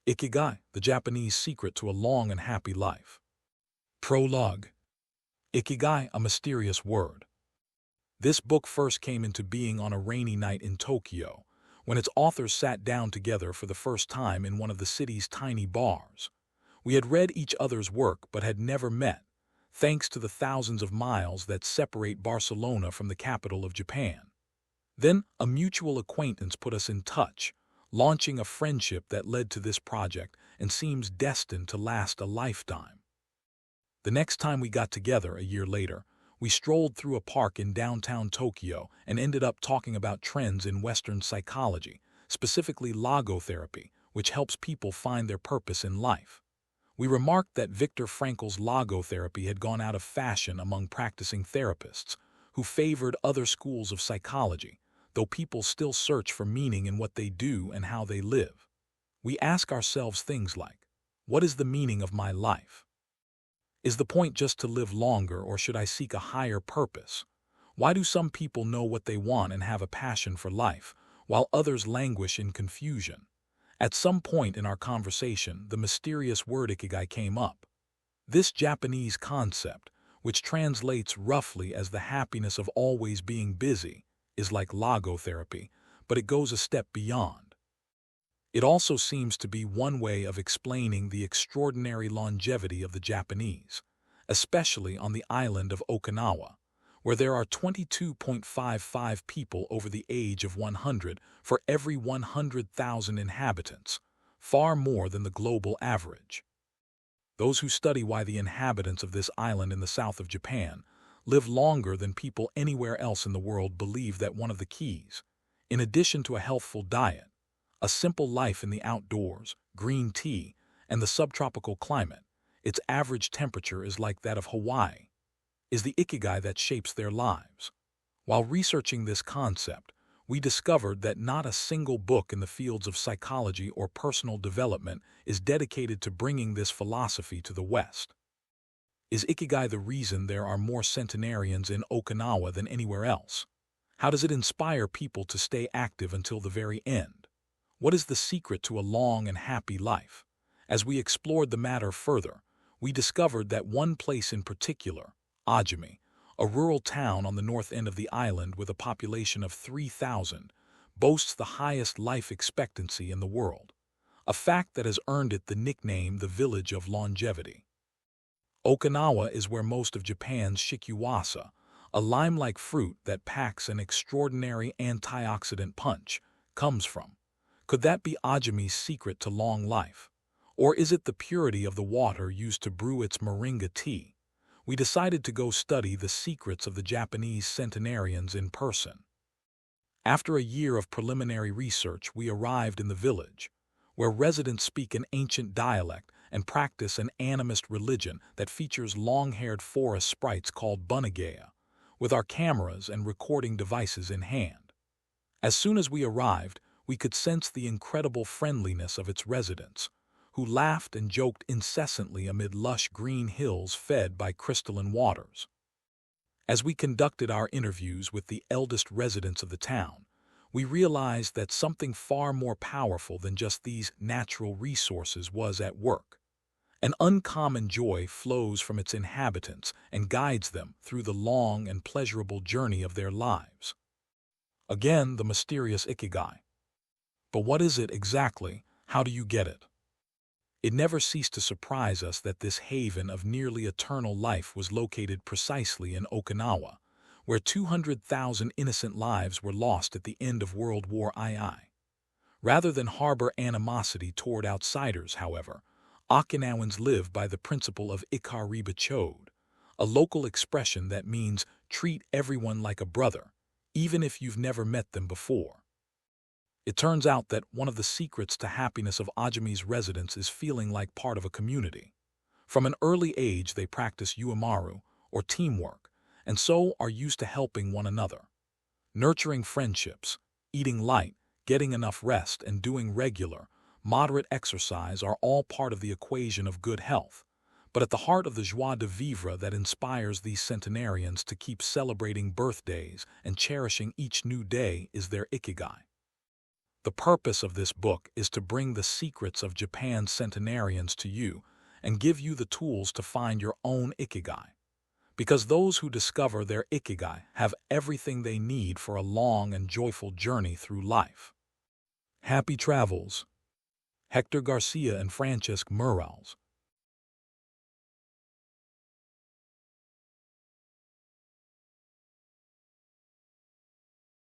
Ikigai, the Japanese secret to a long and happy life. Prologue. Ikigai, a mysterious word. This book first came into being on a rainy night in Tokyo, when its authors sat down together for the first time in one of the city's tiny bars. We had read each other's work but had never met, thanks to the thousands of miles that separate Barcelona from the capital of Japan. Then a mutual acquaintance put us in touch, launching a friendship that led to this project and seems destined to last a lifetime. The next time we got together, a year later, we strolled through a park in downtown Tokyo and ended up talking about trends in Western psychology, specifically logotherapy, which helps people find their purpose in life. We remarked that Viktor Frankl's logotherapy had gone out of fashion among practicing therapists, who favored other schools of psychology, though people still search for meaning in what they do and how they live. We ask ourselves things like, what is the meaning of my life? Is the point just to live longer, or should I seek a higher purpose? Why do some people know what they want and have a passion for life, while others languish in confusion? At some point in our conversation, the mysterious word Ikigai came up. This Japanese concept, which translates roughly as the happiness of always being busy, is like logotherapy, but it goes a step beyond. It also seems to be one way of explaining the extraordinary longevity of the Japanese, especially on the island of Okinawa, where there are 22.55 people over the age of 100 for every 100,000 inhabitants, far more than the global average. Those who study why the inhabitants of this island in the south of Japan live longer than people anywhere else in the world believe that one of the keys, in addition to a healthful diet, a simple life in the outdoors, green tea, and the subtropical climate, its average temperature is like that of Hawaii, is the Ikigai that shapes their lives. While researching this concept, we discovered that not a single book in the fields of psychology or personal development is dedicated to bringing this philosophy to the West. Is Ikigai the reason there are more centenarians in Okinawa than anywhere else? How does it inspire people to stay active until the very end? What is the secret to a long and happy life? As we explored the matter further, we discovered that one place in particular, Ajami, a rural town on the north end of the island with a population of 3,000, boasts the highest life expectancy in the world, a fact that has earned it the nickname the Village of Longevity. Okinawa is where most of Japan's shikiwasa, a lime-like fruit that packs an extraordinary antioxidant punch, comes from. Could that be Ajami's secret to long life? Or is it the purity of the water used to brew its moringa tea? We decided to go study the secrets of the Japanese centenarians in person. After a year of preliminary research, we arrived in the village, where residents speak an ancient dialect and practice an animist religion that features long-haired forest sprites called bunagaya, with our cameras and recording devices in hand. As soon as we arrived, we could sense the incredible friendliness of its residents, who laughed and joked incessantly amid lush green hills fed by crystalline waters. As we conducted our interviews with the eldest residents of the town, we realized that something far more powerful than just these natural resources was at work. An uncommon joy flows from its inhabitants and guides them through the long and pleasurable journey of their lives. Again, the mysterious Ikigai. But what is it exactly? How do you get it? It never ceased to surprise us that this haven of nearly eternal life was located precisely in Okinawa, where 200,000 innocent lives were lost at the end of World War II. Rather than harbor animosity toward outsiders, however, Okinawans live by the principle of Ikariba Chode, a local expression that means treat everyone like a brother, even if you've never met them before. It turns out that one of the secrets to happiness of Ajami's residents is feeling like part of a community. From an early age, they practice uemaru, or teamwork, and so are used to helping one another. Nurturing friendships, eating light, getting enough rest, and doing regular, moderate exercise are all part of the equation of good health. But at the heart of the joie de vivre that inspires these centenarians to keep celebrating birthdays and cherishing each new day is their Ikigai. The purpose of this book is to bring the secrets of Japan's centenarians to you and give you the tools to find your own Ikigai. Because those who discover their Ikigai have everything they need for a long and joyful journey through life. Happy travels. Héctor García and Francesc Miralles.